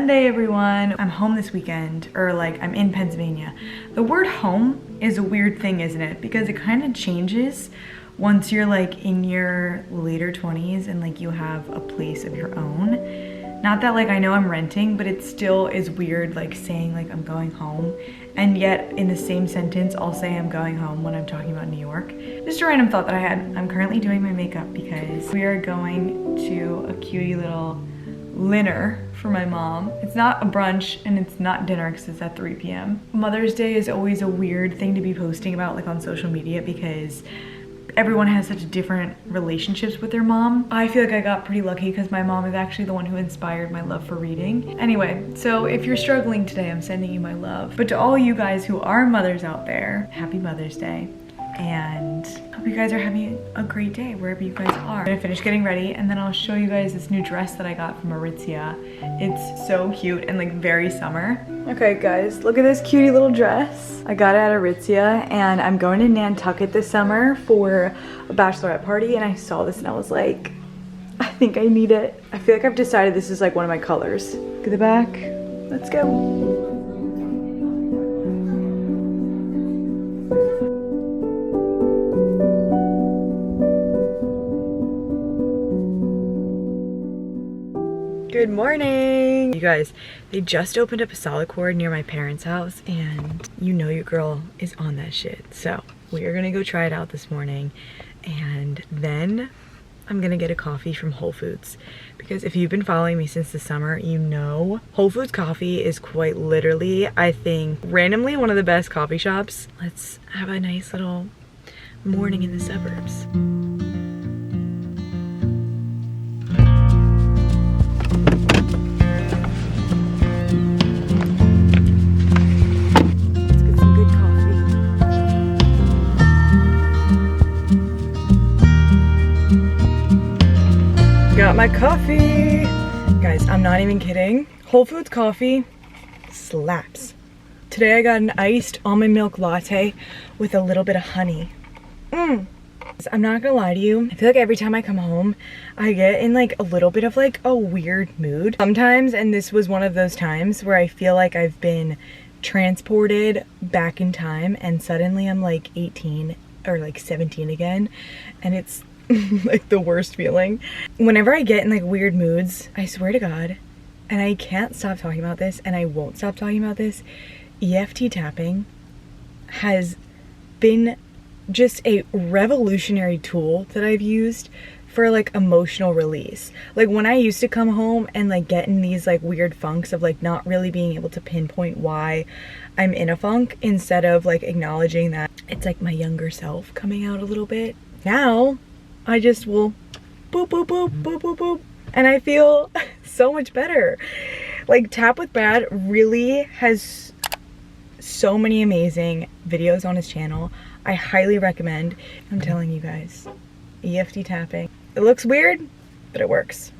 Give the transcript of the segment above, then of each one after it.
Sunday, everyone. I'm home this weekend, or like I'm in Pennsylvania. The word home is a weird thing, isn't it? Because it kind of changes once you're like in your later 20s and like you have a place of your own. Not that like I know I'm renting, but it still is weird like saying like I'm going home, and yet in the same sentence I'll say I'm going home when I'm talking about New York. Just a random thought that I had. I'm currently doing my makeup because we are going to a cutie little dinner for my mom. It's not a brunch and it's not dinner because it's at 3 p.m. Mother's Day is always a weird thing to be posting about like on social media because everyone has such different relationships with their mom. I feel like I got pretty lucky because my mom is actually the one who inspired my love for reading. Anyway, so if you're struggling today, I'm sending you my love. But to all you guys who are mothers out there, happy Mother's Day. And hope you guys are having a great day wherever you guys are. I'm gonna finish getting ready and then I'll show you guys this new dress that I got from Aritzia. It's so cute and like very summer. Okay guys, look at this cutie little dress. I got it at Aritzia and I'm going to Nantucket this summer for a bachelorette party, and I saw this and I was like, I think I need it. I feel like I've decided this is like one of my colors. Look at the back. Let's go. Good morning! You guys, they just opened up a Solidcore near my parents' house and you know your girl is on that shit. So we are gonna go try it out this morning and then I'm gonna get a coffee from Whole Foods, because if you've been following me since the summer, you know Whole Foods coffee is quite literally, I think, randomly one of the best coffee shops. Let's have a nice little morning in the suburbs. Got my coffee. Guys, I'm not even kidding. Whole Foods coffee slaps. Today I got an iced almond milk latte with a little bit of honey. I'm not gonna lie to you. I feel like every time I come home, I get in like a little bit of like a weird mood. Sometimes, and this was one of those times where I feel like I've been transported back in time and suddenly I'm like 18 or like 17 again, and it's like the worst feeling. Whenever I get in like weird moods, I swear to God, and I can't stop talking about this and I won't stop talking about this, EFT tapping has been just a revolutionary tool that I've used for like emotional release. Like when I used to come home and like get in these like weird funks of like not really being able to pinpoint why I'm in a funk, instead of like acknowledging that it's like my younger self coming out a little bit. Now I just will boop, boop, boop, boop, boop, boop. And I feel so much better. Like Tap with Brad really has so many amazing videos on his channel. I highly recommend. I'm telling you guys, EFT tapping. It looks weird, but it works.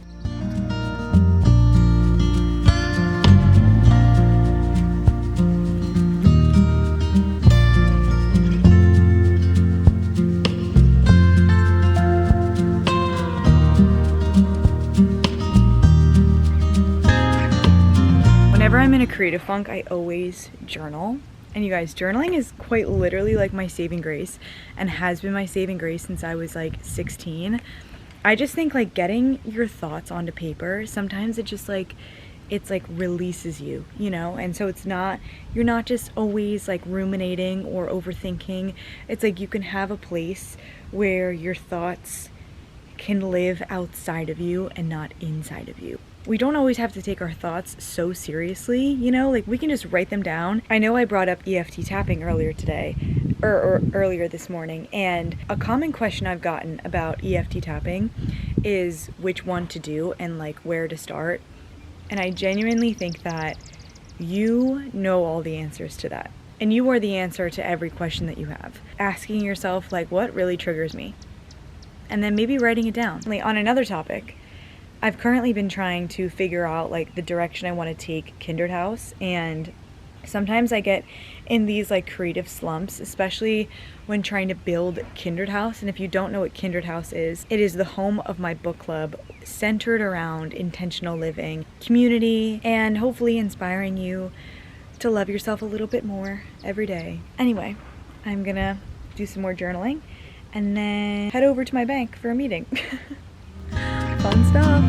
Whenever I'm in a creative funk, I always journal. And you guys, journaling is quite literally like my saving grace, and has been my saving grace since I was like 16. I just think like getting your thoughts onto paper, sometimes it just like, it's like releases you, you know? And so it's not, you're not just always like ruminating or overthinking. It's like you can have a place where your thoughts can live outside of you and not inside of you. We don't always have to take our thoughts so seriously, you know, like we can just write them down. I know I brought up EFT tapping earlier today, or earlier this morning, and a common question I've gotten about EFT tapping is which one to do and like where to start. And I genuinely think that you know all the answers to that. And you are the answer to every question that you have. Asking yourself like, what really triggers me? And then maybe writing it down. Like, on another topic, I've currently been trying to figure out like the direction I want to take Kindred House, and Sometimes I get in these like creative slumps, especially when trying to build Kindred House. And if you don't know what Kindred House is, it is the home of my book club centered around intentional living, community, and hopefully inspiring you to love yourself a little bit more every day. Anyway, I'm gonna do some more journaling and then head over to my bank for a meeting. Fun stuff.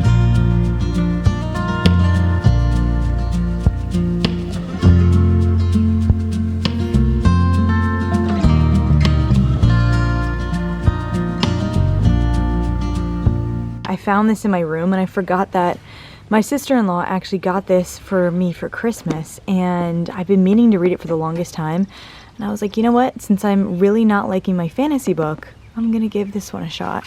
I found this in my room and I forgot that my sister-in-law actually got this for me for Christmas, and I've been meaning to read it for the longest time. And I was like, you know what? Since I'm really not liking my fantasy book, I'm gonna give this one a shot.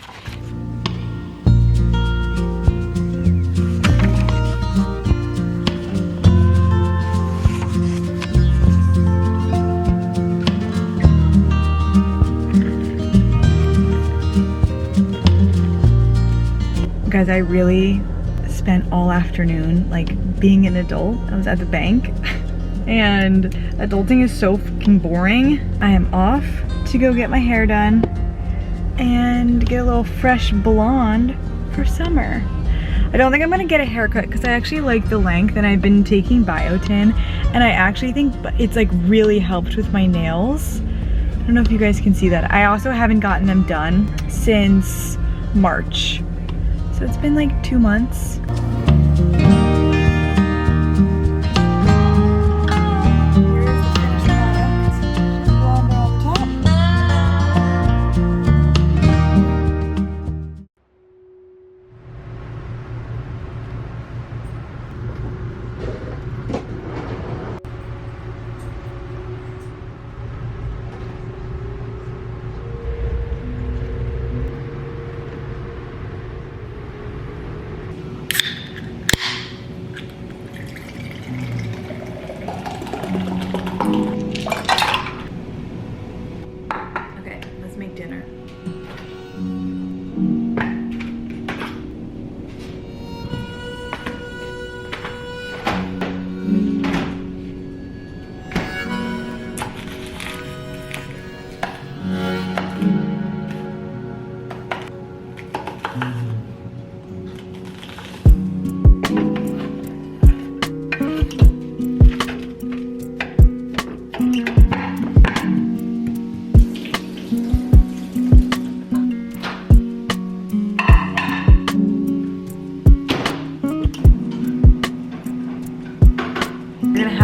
Guys, I really spent all afternoon like being an adult. I was at the bank and adulting is so fucking boring. I am off to go get my hair done and get a little fresh blonde for summer. I don't think I'm gonna get a haircut because I actually like the length, and I've been taking biotin and I actually think it's like really helped with my nails. I don't know if you guys can see that. I also haven't gotten them done since March. So it's been like 2 months.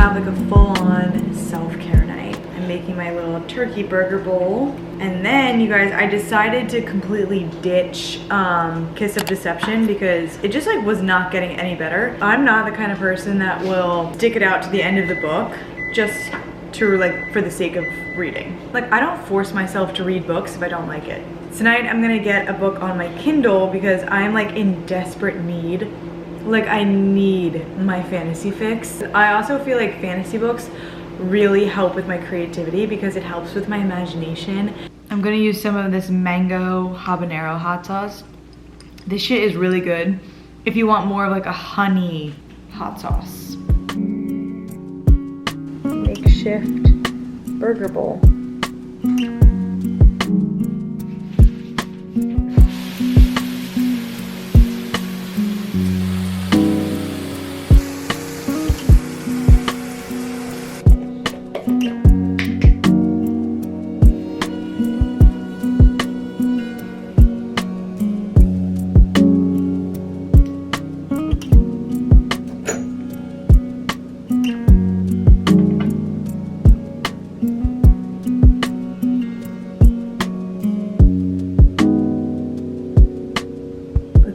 Like a full-on self-care night. I'm making my little turkey burger bowl, and then you guys, I decided to completely ditch Kiss of Deception because it just like was not getting any better. I'm not the kind of person that will stick it out to the end of the book just to like for the sake of reading. Like, I don't force myself to read books if I don't like it. Tonight I'm gonna get a book on my Kindle because I'm like in desperate need. Like, I need my fantasy fix. I also feel like fantasy books really help with my creativity because it helps with my imagination. I'm gonna use some of this mango habanero hot sauce. This shit is really good if you want more of like a honey hot sauce. Makeshift burger bowl.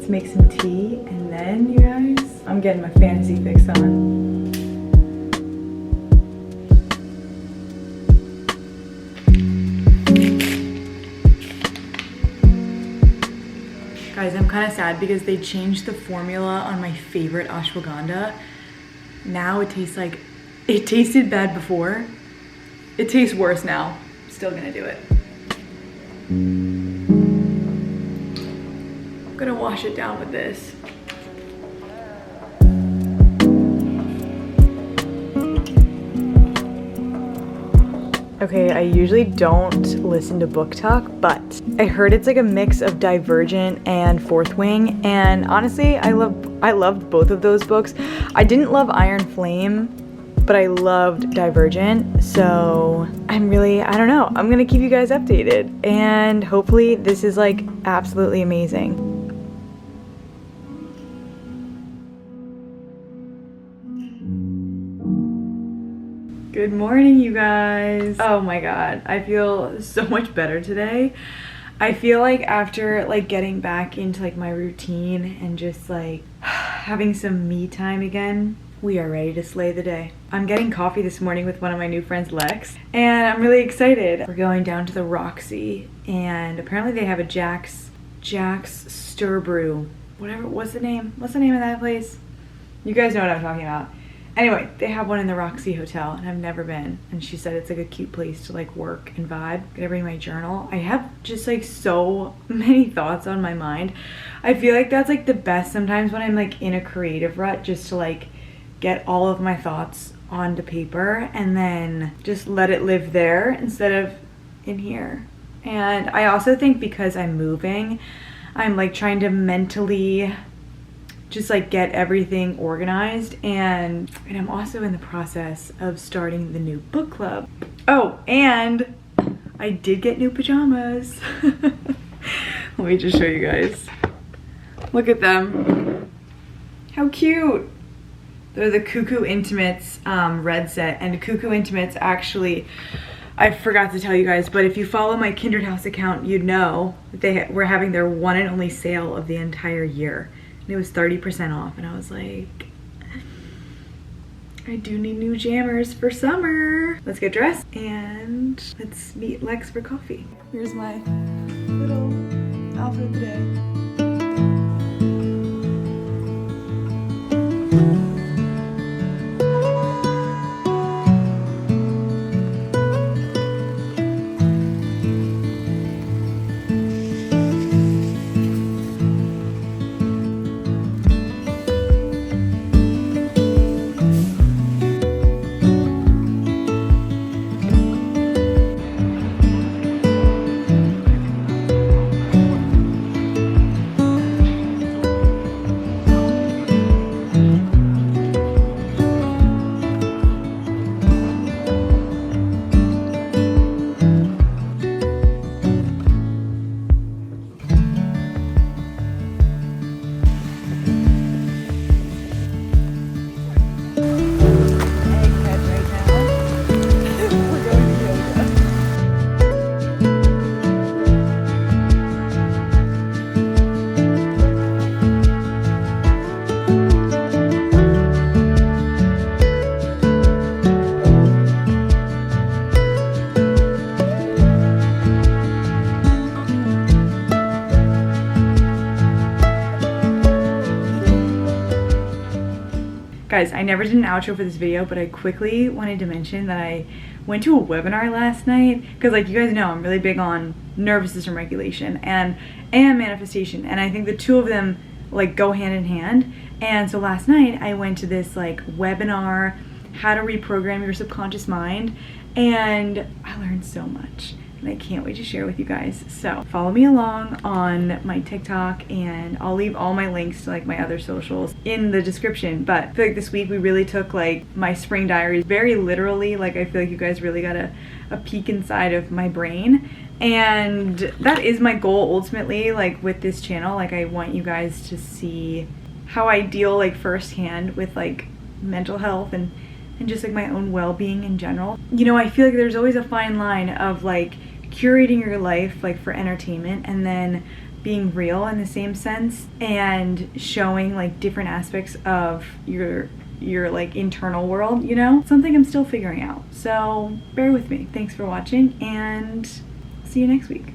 Make some tea, and then you guys, I'm getting my fantasy fix on. Guys, I'm kind of sad because they changed the formula on my favorite ashwagandha. Now it tastes like, it tasted bad before. It tastes worse now. Still gonna do it. I'm gonna wash it down with this. Okay, I usually don't listen to book talk, but I heard it's like a mix of Divergent and Fourth Wing, and honestly, I loved both of those books. I didn't love Iron Flame, but I loved Divergent, so I don't know. I'm gonna keep you guys updated, and hopefully this is like absolutely amazing. Good morning, you guys. Oh my god, I feel so much better today. I feel like after like getting back into like my routine and just like having some me time again, we are ready to slay the day. I'm getting coffee this morning with one of my new friends, Lex, and I'm really excited. We're going down to the Roxy, and apparently they have a Jack's Stir Brew. What's the name of that place? You guys know what I'm talking about. Anyway, they have one in the Roxy Hotel, and I've never been. And she said it's like a cute place to like work and vibe. Gonna bring my journal. I have just like so many thoughts on my mind. I feel like that's like the best sometimes when I'm like in a creative rut, just to like get all of my thoughts onto paper and then just let it live there instead of in here. And I also think because I'm moving, I'm like trying to mentally just like get everything organized, and I'm also in the process of starting the new book club. Oh, and I did get new pajamas. Let me just show you guys. Look at them. How cute. They're the Cuckoo Intimates red set, and Cuckoo Intimates actually, I forgot to tell you guys, but if you follow my Kindred House account, you'd know that they were having their one and only sale of the entire year. It was 30% off, and I was like, I do need new jammers for summer. Let's get dressed and let's meet Lex for coffee. Here's my little outfit of the day. Guys, I never did an outro for this video, but I quickly wanted to mention that I went to a webinar last night, because like you guys know, I'm really big on nervous system regulation and manifestation, and I think the two of them like go hand in hand. And so last night I went to this like webinar, how to reprogram your subconscious mind, and I learned so much. And I can't wait to share with you guys. So follow me along on my TikTok, and I'll leave all my links to like my other socials in the description. But I feel like this week we really took like my spring diaries very literally. Like I feel like you guys really got a peek inside of my brain. And that is my goal ultimately, like with this channel. Like I want you guys to see how I deal like firsthand with like mental health and just like my own well-being in general. You know, I feel like there's always a fine line of like curating your life like for entertainment and then being real in the same sense, and showing like different aspects of your like internal world, you know? Something I'm still figuring out. So bear with me. Thanks for watching, and see you next week.